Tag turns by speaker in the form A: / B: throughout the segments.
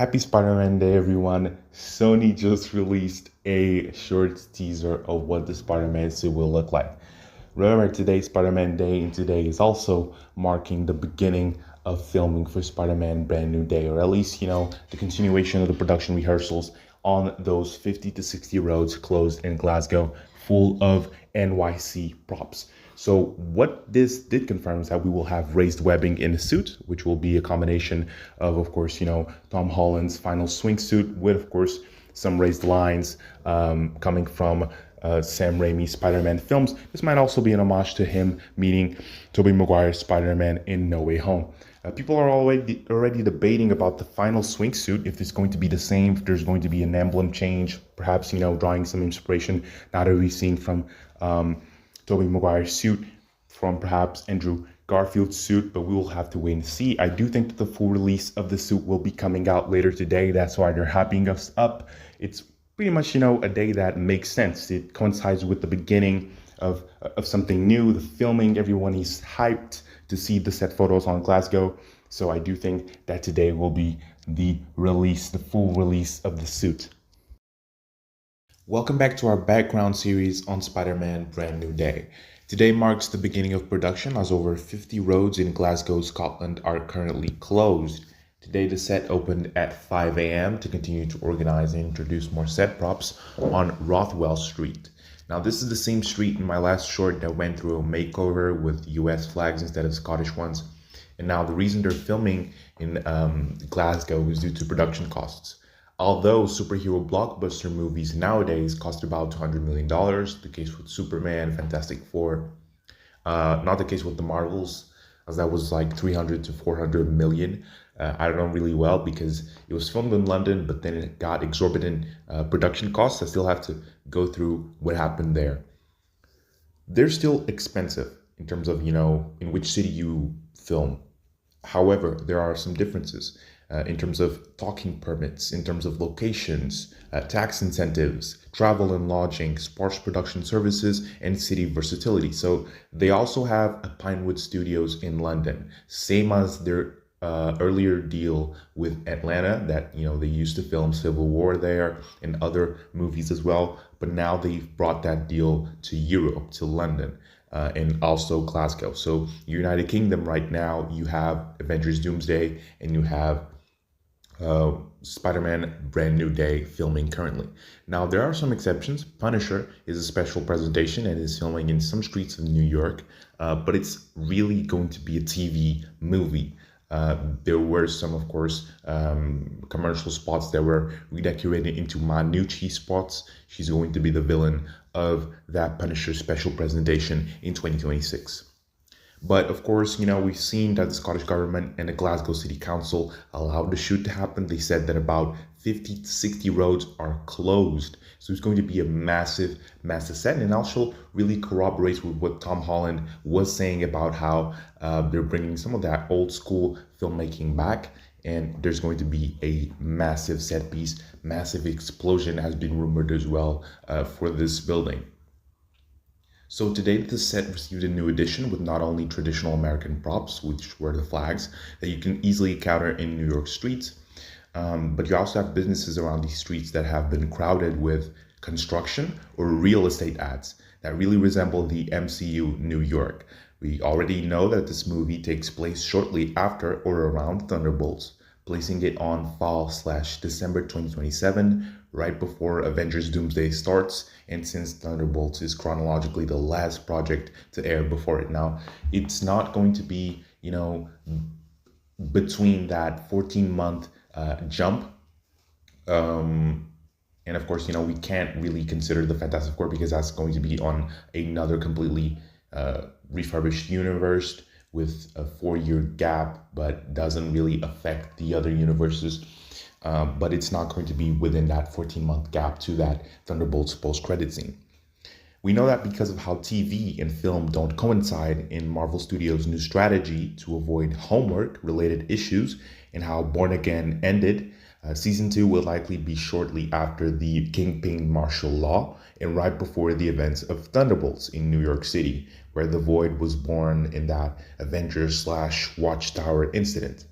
A: Happy Spider-Man Day, everyone. Sony just released a short teaser of what the Spider-Man suit will look like. Remember, today's Spider-Man Day, and today is also marking the beginning of filming for Spider-Man Brand New Day, or at least, the continuation of the production rehearsals on those 50 to 60 roads closed in Glasgow, full of NYC props. So what this did confirm is that we will have raised webbing in the suit, which will be a combination of course, Tom Holland's final swing suit with, of course, some raised lines coming from Sam Raimi's Spider-Man films. This might also be an homage to him meeting Tobey Maguire's Spider-Man in No Way Home. People are already debating about the final swing suit, if it's going to be the same, if there's going to be an emblem change, perhaps, drawing some inspiration now that we've seen from Tobey Maguire's suit, from perhaps Andrew Garfield's suit, but we will have to wait and see. I do think that the full release of the suit will be coming out later today. That's why they're hyping us up. It's pretty much, a day that makes sense. It coincides with the beginning of something new, the filming. Everyone is hyped to see the set photos on Glasgow. So I do think that today will be the full release of the suit. Welcome back to our background series on Spider-Man Brand New Day. Today marks the beginning of production as over 50 roads in Glasgow, Scotland are currently closed. Today the set opened at 5 a.m. to continue to organize and introduce more set props on Rothwell Street. Now this is the same street in my last short that went through a makeover with US flags instead of Scottish ones. And now the reason they're filming in Glasgow is due to production costs. Although superhero blockbuster movies nowadays cost about $200 million, the case with Superman, Fantastic Four, not the case with the Marvels, as that was like 300 to 400 million. I don't know really well because it was filmed in London, but then it got exorbitant production costs. I still have to go through what happened there. They're still expensive in terms of, in which city you film. However, there are some differences. In terms of talking permits, in terms of locations, tax incentives, travel and lodging, sparse production services, and city versatility. So they also have a Pinewood Studios in London, same as their earlier deal with Atlanta that, they used to film Civil War there and other movies as well. But now they've brought that deal to Europe, to London. And also Glasgow. So United Kingdom right now, you have Avengers Doomsday and you have Spider-Man Brand New Day filming currently. Now there are some exceptions. Punisher is a special presentation and is filming in some streets of New York, but it's really going to be a TV movie. There were some, of course, commercial spots that were redecorated into Manucci spots. She's going to be the villain of that Punisher special presentation in 2026. But of course, we've seen that the Scottish Government and the Glasgow City Council allowed the shoot to happen. They said that about 50 to 60 roads are closed. So it's going to be a massive, massive set. And also really corroborates with what Tom Holland was saying about how they're bringing some of that old school filmmaking back. And there's going to be a massive set piece, massive explosion has been rumored as well for this building. So today the set received a new addition with not only traditional American props, which were the flags that you can easily encounter in New York streets, but you also have businesses around these streets that have been crowded with construction or real estate ads that really resemble the MCU New York. We already know that this movie takes place shortly after or around Thunderbolts, placing it on fall/December 2027, right before Avengers Doomsday starts, and since Thunderbolts is chronologically the last project to air before it. Now, it's not going to be, between that 14-month jump. And of course, we can't really consider the Fantastic Four because that's going to be on another completely refurbished universe with a 4-year gap, but doesn't really affect the other universes. But it's not going to be within that 14-month gap to that Thunderbolts post-credit scene. We know that because of how TV and film don't coincide in Marvel Studios' new strategy to avoid homework-related issues and how Born Again ended, Season 2 will likely be shortly after the Kingpin martial law and right before the events of Thunderbolts in New York City, where the Void was born in that Avengers/Watchtower incident.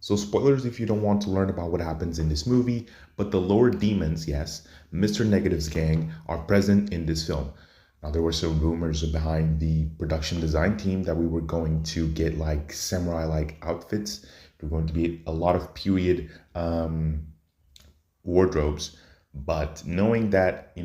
A: So spoilers if you don't want to learn about what happens in this movie, but the lower demons, yes, Mr. Negative's gang are present in this film. Now there were some rumors behind the production design team that we were going to get like samurai-like outfits. There were going to be a lot of period wardrobes. But knowing that,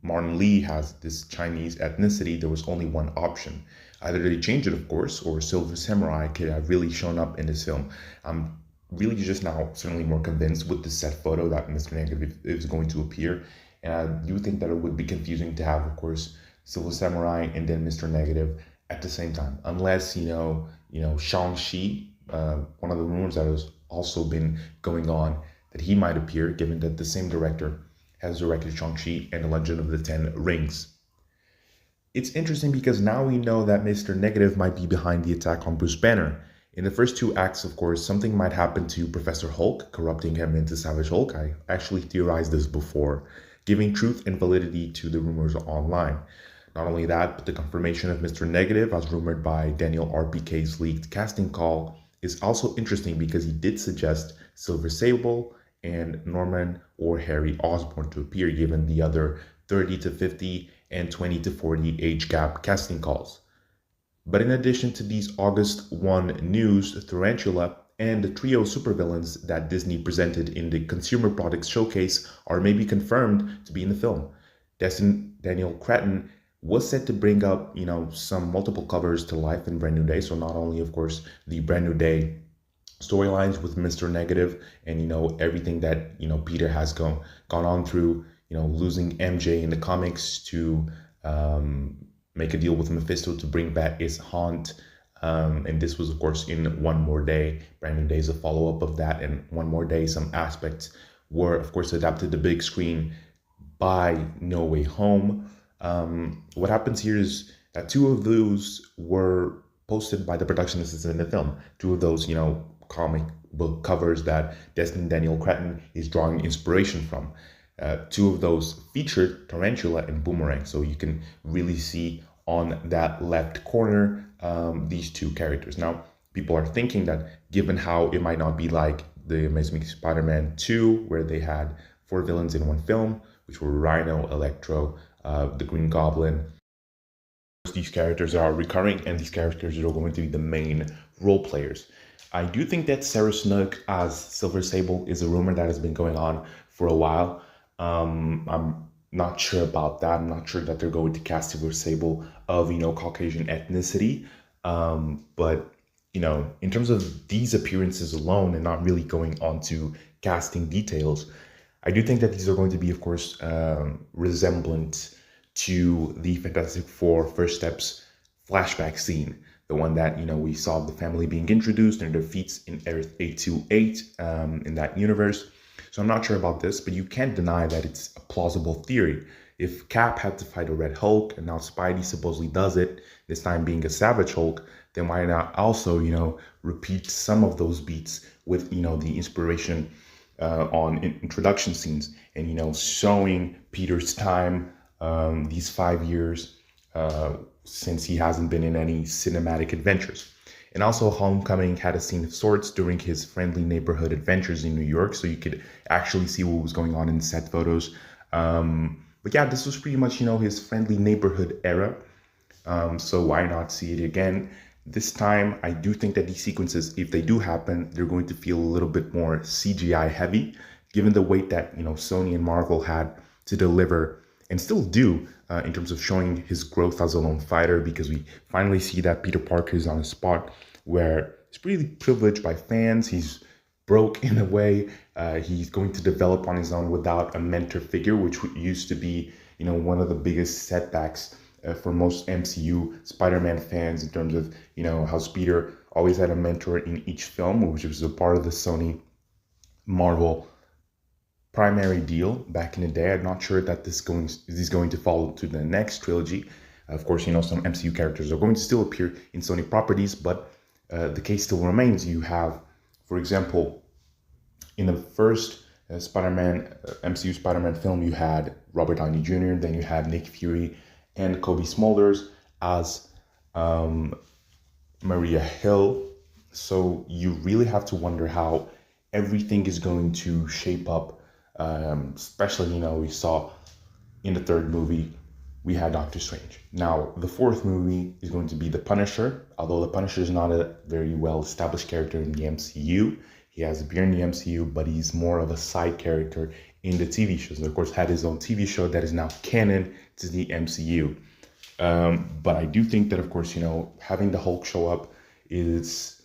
A: Martin Lee has this Chinese ethnicity, there was only one option. Either they change it, of course, or Silver Samurai could have really shown up in this film. I'm really just now certainly more convinced with the set photo that Mr. Negative is going to appear. And I do think that it would be confusing to have, of course, Silver Samurai and then Mr. Negative at the same time. Unless, Shang-Chi, one of the rumors that has also been going on, that he might appear, given that the same director has directed Shang-Chi and The Legend of the Ten Rings. It's interesting because now we know that Mr. Negative might be behind the attack on Bruce Banner. In the first two acts, of course, something might happen to Professor Hulk, corrupting him into Savage Hulk. I actually theorized this before, giving truth and validity to the rumors online. Not only that, but the confirmation of Mr. Negative, as rumored by Daniel RPK's leaked casting call, is also interesting because he did suggest Silver Sable and Norman or Harry Osborn to appear, given the other 30 to 50 and 20 to 40 age gap casting calls. But in addition to these August 1 news, Tarantula and the trio supervillains that Disney presented in the Consumer Products Showcase are maybe confirmed to be in the film. Daniel Cretton was set to bring up, some multiple covers to life in Brand New Day. So not only, of course, the Brand New Day storylines with Mr. Negative and, everything that, Peter has gone on through, losing MJ in the comics to make a deal with Mephisto to bring back his haunt. And this was, of course, in One More Day. Brand New Day is a follow-up of that. And One More Day, some aspects were, of course, adapted to the big screen by No Way Home. What happens here is that two of those were posted by the production assistant in the film. Two of those, comic book covers that Destin Daniel Cretton is drawing inspiration from. Two of those featured Tarantula and Boomerang. So you can really see on that left corner these two characters. Now, people are thinking that given how it might not be like the Amazing Spider-Man 2, where they had 4 villains in one film, which were Rhino, Electro, the Green Goblin. These characters are recurring and these characters are going to be the main role players. I do think that Sarah Snook as Silver Sable is a rumor that has been going on for a while. I'm not sure about that. I'm not sure that they're going to cast Silver Sable of, Caucasian ethnicity. But, in terms of these appearances alone and not really going on to casting details, I do think that these are going to be, of course, resemblant to the Fantastic Four First Steps flashback scene. The one that, we saw the family being introduced and their feats in Earth 828 in that universe. So I'm not sure about this, but you can't deny that it's a plausible theory. If Cap had to fight a Red Hulk and now Spidey supposedly does it, this time being a Savage Hulk, then why not also, repeat some of those beats with, the inspiration on introduction scenes and, showing Peter's time, these 5 years, since he hasn't been in any cinematic adventures. And also Homecoming had a scene of sorts during his friendly neighborhood adventures in New York, so you could actually see what was going on in set photos. But yeah, this was pretty much, his friendly neighborhood era. So why not see it again? This time, I do think that these sequences, if they do happen, they're going to feel a little bit more CGI heavy, given the weight that, Sony and Marvel had to deliver and still do in terms of showing his growth as a lone fighter, because we finally see that Peter Parker is on a spot where he's pretty privileged by fans. He's broke in a way. He's going to develop on his own without a mentor figure, which used to be, one of the biggest setbacks for most MCU Spider-Man fans in terms of, how Peter always had a mentor in each film, which was a part of the Sony Marvel primary deal back in the day. I'm not sure that this is going to follow to the next trilogy. Of course, some MCU characters are going to still appear in Sony properties, but the case still remains. You have, for example, in the first MCU Spider-Man film, you had Robert Downey Jr., then you had Nick Fury and Kobe Smulders as Maria Hill. So you really have to wonder how everything is going to shape up. Especially, we saw in the third movie, we had Doctor Strange. Now, the fourth movie is going to be The Punisher, although The Punisher is not a very well established character in the MCU. He has appeared in the MCU, but he's more of a side character in the TV shows. And of course, had his own TV show that is now canon to the MCU. But I do think that, of course, having the Hulk show up is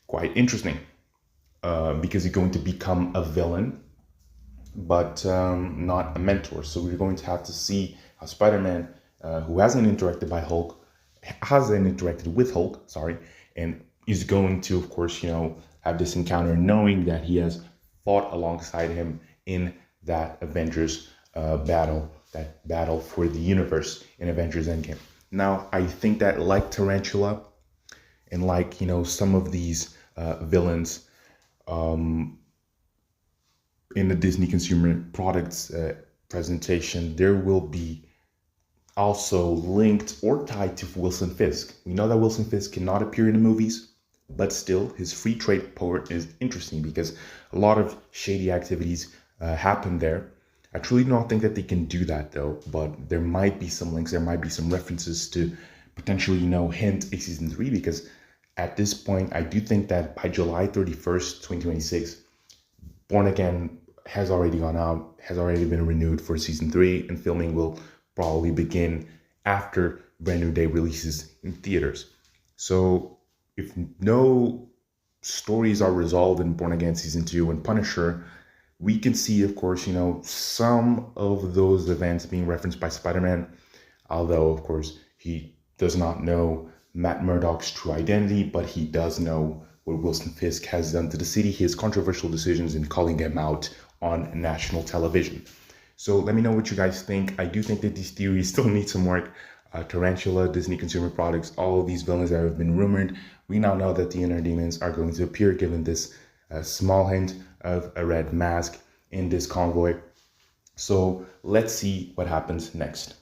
A: quite interesting because he's going to become a villain, but not a mentor. So we're going to have to see how Spider-Man, who hasn't interacted with Hulk, and is going to, of course, have this encounter, knowing that he has fought alongside him in that Avengers that battle for the universe in Avengers Endgame. Now, I think that like Tarantula and like, some of these villains in the Disney Consumer Products presentation, there will be also linked or tied to Wilson Fisk. We know that Wilson Fisk cannot appear in the movies, but still his free trade port is interesting because a lot of shady activities happen there. I truly don't think that they can do that though, but there might be some links, there might be some references to potentially, hint a season 3, because at this point, I do think that by July 31st, 2026, Born Again has already gone out, has already been renewed for season 3, and filming will probably begin after Brand New Day releases in theaters. So if no stories are resolved in Born Again season 2 and Punisher, we can see, of course, some of those events being referenced by Spider-Man, although, of course, he does not know Matt Murdock's true identity, but he does know what Wilson Fisk has done to the city, his controversial decisions in calling him out on national television. So let me know what you guys think. I do think that these theories still need some work. Tarantula, Disney Consumer Products, all of these villains that have been rumored, we now know that the inner demons are going to appear, given this small hint of a red mask in this convoy. So let's see what happens next.